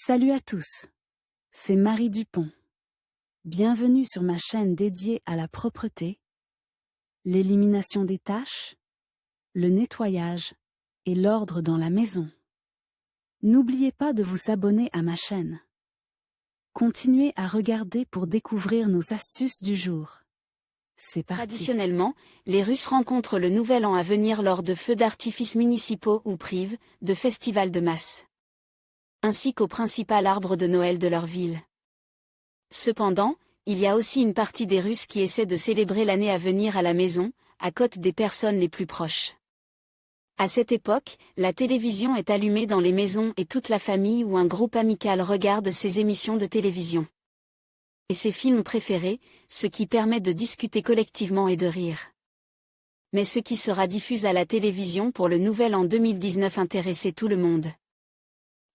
Salut à tous, c'est Marie Dupont. Bienvenue sur ma chaîne dédiée à la propreté, l'élimination des taches, le nettoyage et l'ordre dans la maison. N'oubliez pas de vous abonner à ma chaîne. Continuez à regarder pour découvrir nos astuces du jour. C'est parti. Traditionnellement, les Russes rencontrent le Nouvel An à venir lors de feux d'artifice municipaux ou privés, de festivals de masse, ainsi qu'au principal arbre de Noël de leur ville. Cependant, il y a aussi une partie des Russes qui essaie de célébrer l'année à venir à la maison, à côté des personnes les plus proches. À cette époque, la télévision est allumée dans les maisons et toute la famille ou un groupe amical regarde ces émissions de télévision et ses films préférés, ce qui permet de discuter collectivement et de rire. Mais ce qui sera diffusé à la télévision pour le Nouvel An 2019 intéressait tout le monde.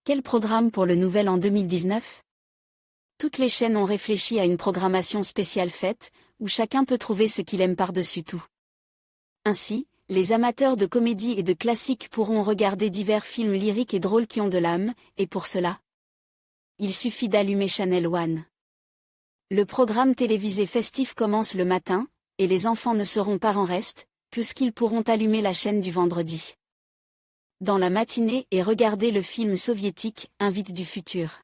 Quel programme pour le Nouvel An 2019 ? Toutes les chaînes ont réfléchi à une programmation spéciale faite, où chacun peut trouver ce qu'il aime par-dessus tout. Ainsi, les amateurs de comédie et de classiques pourront regarder divers films lyriques et drôles qui ont de l'âme, et pour cela, il suffit d'allumer Channel One. Le programme télévisé festif commence le matin, et les enfants ne seront pas en reste, puisqu'ils pourront allumer la chaîne du vendredi dans la matinée et regarder le film soviétique « Invite du futur ».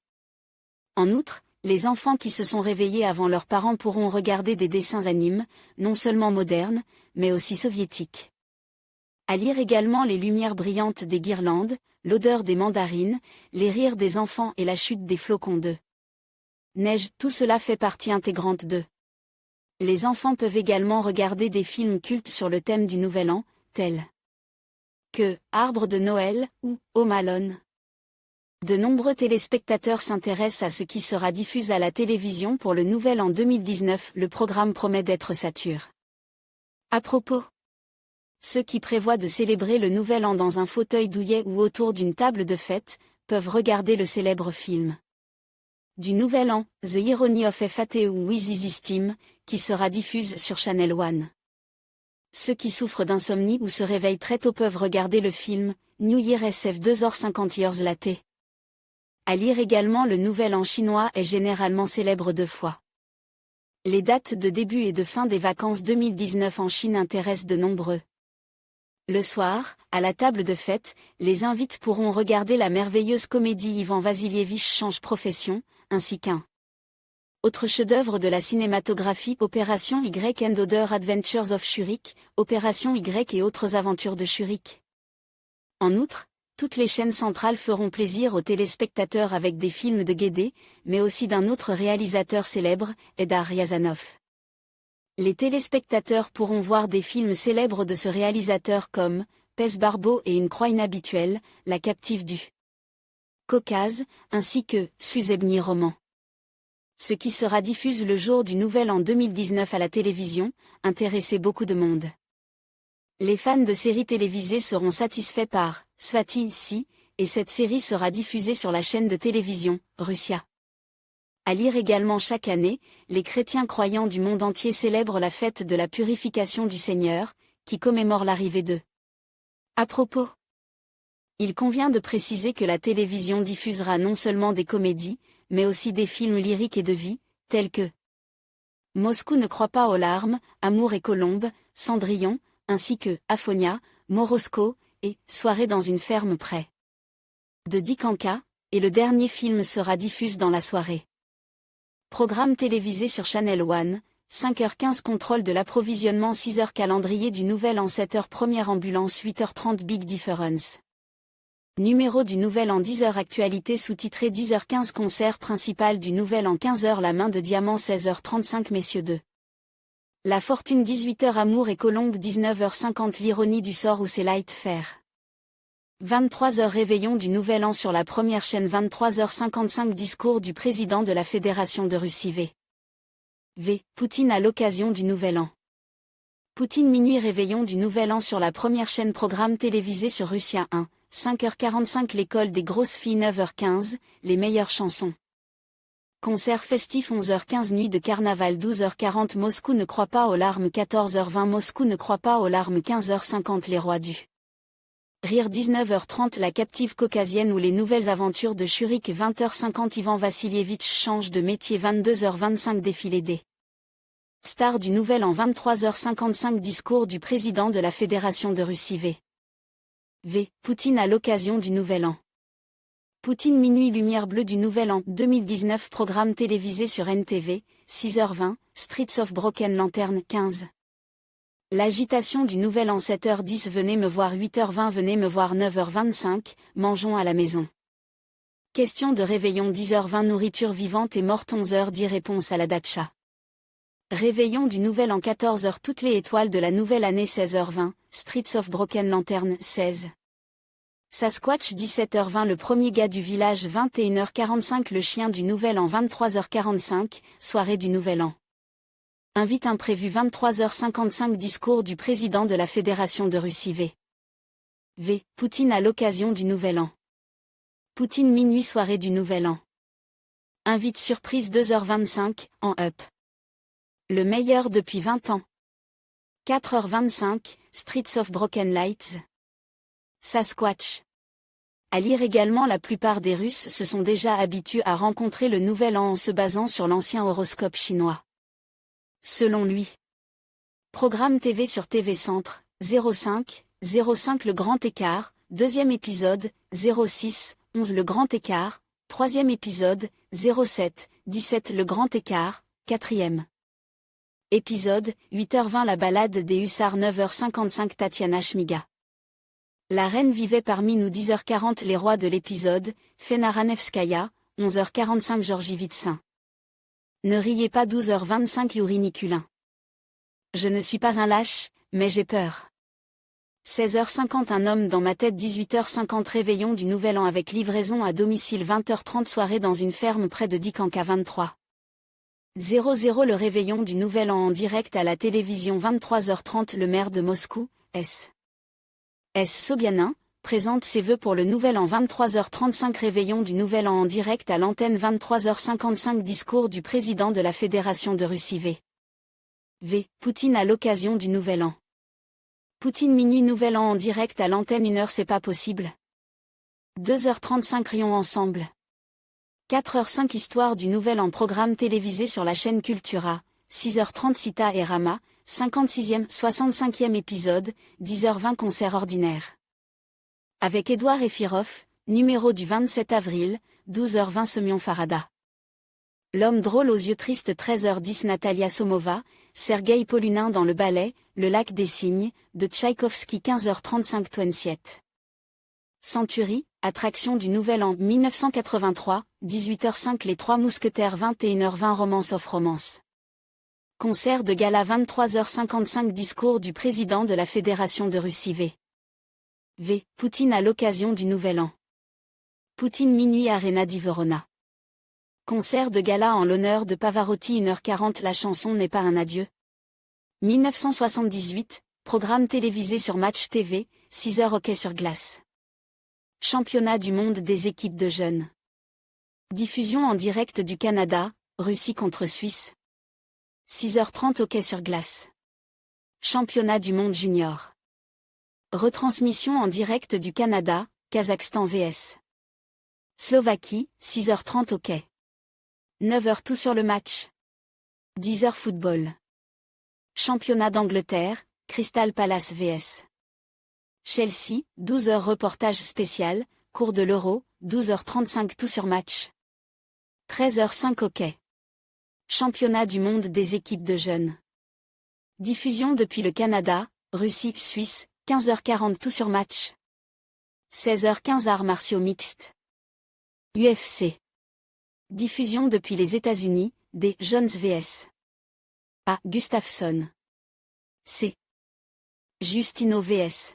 En outre, les enfants qui se sont réveillés avant leurs parents pourront regarder des dessins animés, non seulement modernes, mais aussi soviétiques. À lire également les lumières brillantes des guirlandes, l'odeur des mandarines, les rires des enfants et la chute des flocons de neige, tout cela fait partie intégrante de. Les enfants peuvent également regarder des films cultes sur le thème du Nouvel An, tels que Arbre de Noël ou Home Alone. De nombreux téléspectateurs s'intéressent à ce qui sera diffusé à la télévision pour le Nouvel An 2019. Le programme promet d'être sature. À propos, ceux qui prévoient de célébrer le Nouvel An dans un fauteuil douillet ou autour d'une table de fête, peuvent regarder le célèbre film du Nouvel An, The Irony of Fate ou With Easy Steam, qui sera diffusé sur Channel One. Ceux qui souffrent d'insomnie ou se réveillent très tôt peuvent regarder le film New Year SF 2h50 Years Latte. À lire également le Nouvel An chinois est généralement célèbre 2 fois. Les dates de début et de fin des vacances 2019 en Chine intéressent de nombreux. Le soir, à la table de fête, les invités pourront regarder la merveilleuse comédie Ivan Vassilievitch change profession, ainsi qu'un autre chef-d'œuvre de la cinématographie Opération Y and Other Adventures of Shuriken, Opération Y et autres aventures de Shuriken. En outre, toutes les chaînes centrales feront plaisir aux téléspectateurs avec des films de Guédé, mais aussi d'un autre réalisateur célèbre, Eldar Riazanov. Les téléspectateurs pourront voir des films célèbres de ce réalisateur comme Pez Barbeau et Une croix inhabituelle, La captive du Caucase, ainsi que Suzebny roman. Ce qui sera diffusé le jour du Nouvel An 2019 à la télévision, intéressait beaucoup de monde. Les fans de séries télévisées seront satisfaits par Svati Si, et cette série sera diffusée sur la chaîne de télévision, Russia. À lire également chaque année, les chrétiens croyants du monde entier célèbrent la fête de la purification du Seigneur, qui commémore l'arrivée de. À propos, il convient de préciser que la télévision diffusera non seulement des comédies, mais aussi des films lyriques et de vie, tels que Moscou ne croit pas aux larmes, Amour et Colombe, Cendrillon, ainsi que Aphonia, Morosco, et Soirée dans une ferme près de Dikanka, et le dernier film sera diffusé dans la soirée. Programme télévisé sur Channel One, 5h15 contrôle de l'approvisionnement 6h calendrier du Nouvel An 7h première ambulance 8h30 Big Difference. Numéro du Nouvel An 10h actualité sous-titré 10h15 concert principal du Nouvel An 15h La main de diamant 16h35 Messieurs 2. La fortune 18h Amour et Colombe 19h50 L'ironie du sort ou c'est Light Fair. 23h Réveillon du Nouvel An sur la première chaîne 23h55 Discours du président de la Fédération de Russie Poutine à l'occasion du Nouvel An. Poutine minuit Réveillon du Nouvel An sur la première chaîne programme télévisé sur Russia 1, 5h45 L'école des grosses filles 9h15, les meilleures chansons. Concert festif 11h15 Nuit de carnaval 12h40 Moscou ne croit pas aux larmes 14h20 Moscou ne croit pas aux larmes 15h50 Les rois du Rire 19h30 La captive caucasienne ou les nouvelles aventures de Shurik 20h50 Ivan Vassilievitch change de métier 22h25 Défilé D. Star du Nouvel An 23h55 Discours du président de la Fédération de Russie V. Poutine à l'occasion du Nouvel An. Poutine minuit lumière bleue du Nouvel An 2019 Programme télévisé sur NTV, 6h20, Streets of Broken Lantern 15. L'agitation du Nouvel An 7h10 Venez me voir 8h20 Venez me voir 9h25, mangeons à la maison. Question de réveillon 10h20 Nourriture vivante et morte 11h10 Réponse à la datcha. Réveillon du Nouvel An 14h Toutes les étoiles de la nouvelle année 16h20, Streets of Broken Lantern 16. Sasquatch 17h20 Le premier gars du village 21h45 Le chien du Nouvel An 23h45, soirée du Nouvel An. Invite imprévu 23h55 Discours du président de la Fédération de Russie V. Poutine à l'occasion du Nouvel An. Poutine minuit soirée du Nouvel An. Invite surprise 2h25, en up. Le meilleur depuis 20 ans. 4h25, Streets of Broken Lights. Sasquatch. À lire également La plupart des Russes se sont déjà habitués à rencontrer le Nouvel An en se basant sur l'ancien horoscope chinois. Selon lui. Programme TV sur TV Centre, 05, 05 Le Grand Écart, deuxième épisode, 06, 11 Le Grand Écart, troisième épisode, 07, 17 Le Grand Écart, quatrième épisode, 8h20 La balade des hussards 9h55 Tatiana Shmiga. La reine vivait parmi nous 10h40 Les rois de l'épisode, Fena Ranevskaya, 11h45 Georgie Vitsin. Ne riez pas 12h25 Yuri Nikulin. Je ne suis pas un lâche, mais j'ai peur. 16h50 Un homme dans ma tête 18h50 Réveillon du Nouvel An avec livraison à domicile 20h30 Soirée dans une ferme près de Dikanka 23. 00 Le réveillon du Nouvel An en direct à la télévision 23h30 Le maire de Moscou, S. Sobyanin, présente ses vœux pour le Nouvel An 23h35 Réveillon du Nouvel An en direct à l'antenne 23h55 Discours du président de la Fédération de Russie V. Poutine à l'occasion du Nouvel An. Poutine minuit Nouvel An en direct à l'antenne 1h C'est pas possible. 2h35 Rions ensemble. 4h05 Histoire du Nouvel An Programme télévisé sur la chaîne Cultura, 6h30 Sita et Rama, 56e, 65e épisode, 10h20 Concert ordinaire. Avec Édouard Efirov, numéro du 27 avril, 12h20 Semyon Farada. L'homme drôle aux yeux tristes 13h10 Natalia Somova, Sergueï Polunin dans le ballet, Le lac des cygnes, de Tchaïkovski 15h35 Twensiet. Century, attraction du Nouvel An 1983, 18h05 Les Trois Mousquetaires 21h20 Romance of Romance. Concert de gala 23h55 Discours du président de la Fédération de Russie V. Poutine à l'occasion du Nouvel An. Poutine minuit Arena di Verona. Concert de gala en l'honneur de Pavarotti 1h40 La chanson n'est pas un adieu. 1978, programme télévisé sur Match TV, 6h hockey sur glace. Championnat du monde des équipes de jeunes. Diffusion en direct du Canada, Russie contre Suisse. 6h30 hockey sur glace. Championnat du monde junior. Retransmission en direct du Canada, Kazakhstan vs. Slovaquie, 6h30 hockey. 9h tout sur le match. 10h football. Championnat d'Angleterre, Crystal Palace vs. Chelsea, 12h reportage spécial, cours de l'Euro, 12h35 tout sur match. 13h05 hockey. Championnat du monde des équipes de jeunes. Diffusion depuis le Canada, Russie, Suisse, 15h40 tout sur match. 16h15 arts martiaux mixtes. UFC. Diffusion depuis les États-Unis, des Jones vs. A. Gustafsson. C. Justino vs.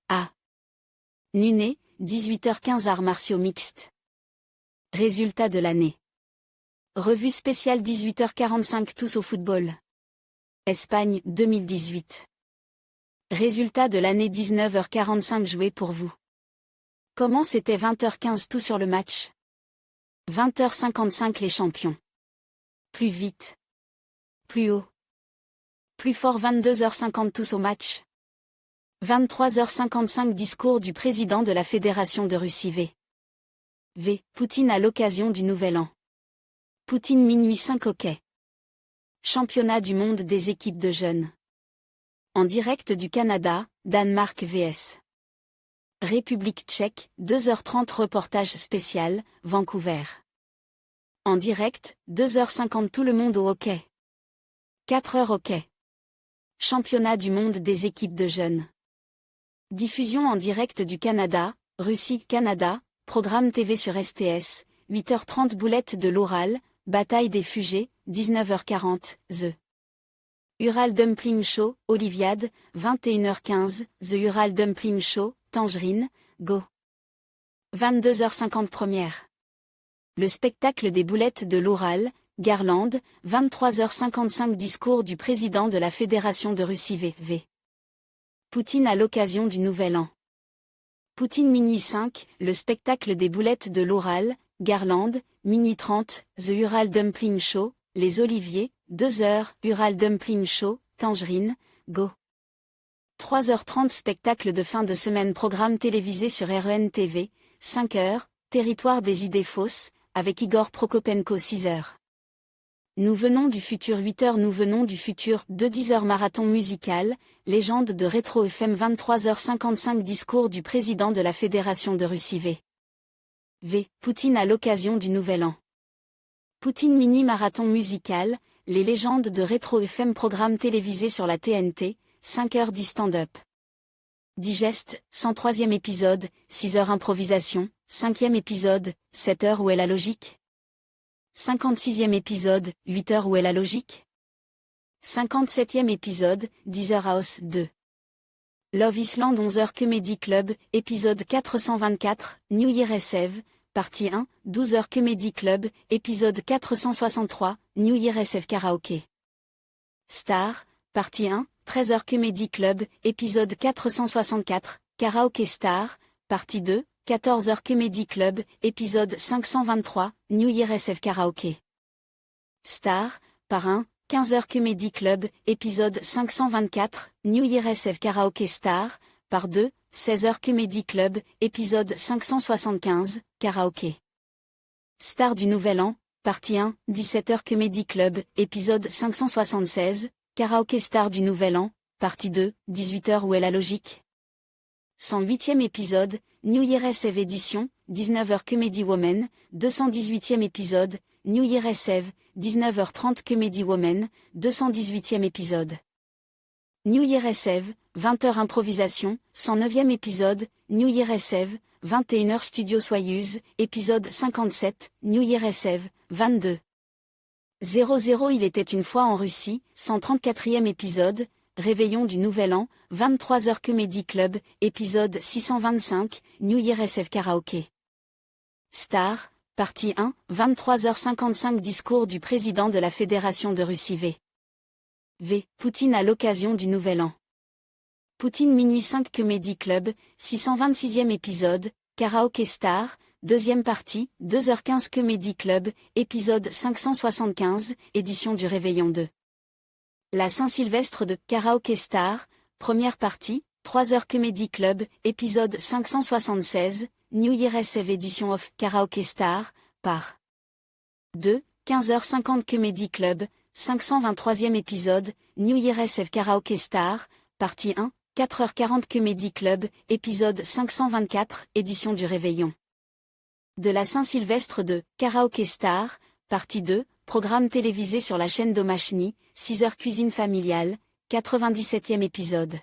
A. Nuné, 18h15 arts martiaux mixtes. Résultat de l'année. Revue spéciale 18h45 tous au football. Espagne, 2018. Résultat de l'année 19h45 joué pour vous. Comment c'était 20h15 tout sur le match. 20h55 les champions. Plus vite. Plus haut. Plus fort 22h50 tous au match. 23h55 Discours du président de la Fédération de Russie V. Poutine à l'occasion du Nouvel An. Poutine minuit 5 hockey. Championnat du monde des équipes de jeunes. En direct du Canada, Danemark vs. République tchèque, 2h30 reportage spécial, Vancouver. En direct, 2h50 tout le monde au hockey. 4h hockey. Championnat du monde des équipes de jeunes. Diffusion en direct du Canada, Russie, Canada, programme TV sur STS, 8h30 Boulette de l'Oural, Bataille des Fugés, 19h40, The Ural Dumpling Show, Olympiade, 21h15, The Ural Dumpling Show, Tangerine, Go. 22h50 première. Le spectacle des boulettes de l'Oural, Garland, 23h55 Discours du président de la Fédération de Russie V. Poutine à l'occasion du Nouvel An. Poutine minuit 5, le spectacle des boulettes de l'Oural, Garland, minuit 30, The Ural Dumpling Show, Les Oliviers, 2h, Ural Dumpling Show, Tangerine, Go. 3h30 spectacle de fin de semaine programme télévisé sur REN TV, 5h, Territoire des idées fausses, avec Igor Prokopenko 6h. Nous venons du futur 8h Nous venons du futur 10h Marathon musical, légende de Rétro FM 23h55 Discours du président de la Fédération de Russie V. Poutine à l'occasion du Nouvel An. Poutine minuit Marathon musical, les légendes de Rétro FM programme télévisé sur la TNT, 5h10 stand-up. Digeste, 103e épisode, 6h improvisation, 5e épisode, 7h où est la logique 56e épisode, 8h où est la logique 57e épisode, 10h House 2. Love Island 11h Comedy Club, épisode 424, New Year's Eve, partie 1, 12h Comedy Club, épisode 463, New Year's Eve Karaoke. Star, partie 1, 13h Comedy Club, épisode 464, Karaoke Star, partie 2, 14h Comedy Club, épisode 523, New Year's Eve Karaoke. Star, par 1, 15h Comedy Club, épisode 524, New Year's Eve Karaoke Star, par 2, 16h Comedy Club, épisode 575, Karaoke. Star du Nouvel An, partie 1, 17h Comedy Club, épisode 576, Karaoke Star du Nouvel An, partie 2, 18h Où est la logique 108e épisode, New Year's Eve édition, 19h Comedy Woman, 218e épisode, New Year's Eve, 19h30 Comedy Woman, 218e épisode. New Year's Eve, 20h improvisation, 109e épisode, New Year's Eve, 21h Studio Soyeuse, épisode 57, New Year's Eve, 22. 00 Il était une fois en Russie, 134e épisode, Réveillon du Nouvel An, 23h Comedy Club, épisode 625, New Year's Eve Karaoke. Star, partie 1, 23h55 Discours du président de la Fédération de Russie V. Poutine à l'occasion du Nouvel An. Poutine minuit 5 Comedy Club, 626e épisode, Karaoke Star, deuxième partie, 2h15 Comedy Club, épisode 575, édition du Réveillon 2. La Saint-Sylvestre de Karaoke Star, première partie, 3h Comedy Club, épisode 576, New Year's Eve édition of Karaoke Star, par 2, 15h50 Comedy Club, 523e épisode, New Year's Eve Karaoke Star, partie 1, 4h40 Comedy Club, épisode 524, édition du Réveillon. De la Saint-Sylvestre de Karaoke Star, partie 2, programme télévisé sur la chaîne Domachny, 6h Cuisine familiale, 97e épisode.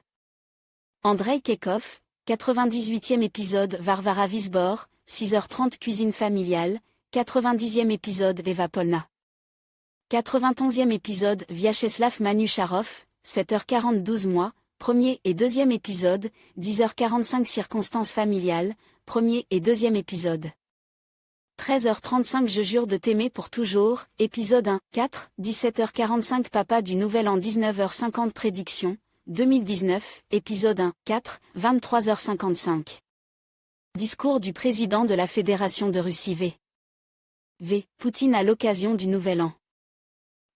Andrei Kekov, 98e épisode Varvara Visbor, 6h30 Cuisine familiale, 90e épisode Eva Polna. 91e épisode Vyacheslav Manucharov, 7h40 12 mois, premier et deuxième épisode, 10h45 Circonstances familiales, premier et deuxième épisode. 13h35 Je jure de t'aimer pour toujours, épisode 1, 4, 17h45 Papa du Nouvel An 19h50 Prédiction, 2019, épisode 1, 4, 23h55. Discours du président de la Fédération de Russie V. Poutine à l'occasion du Nouvel An.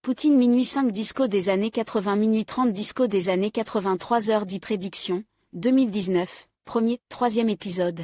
Poutine minuit 5 disco des années 80 minuit 30 disco des années 80 3h10 prédiction, 2019, troisième épisode.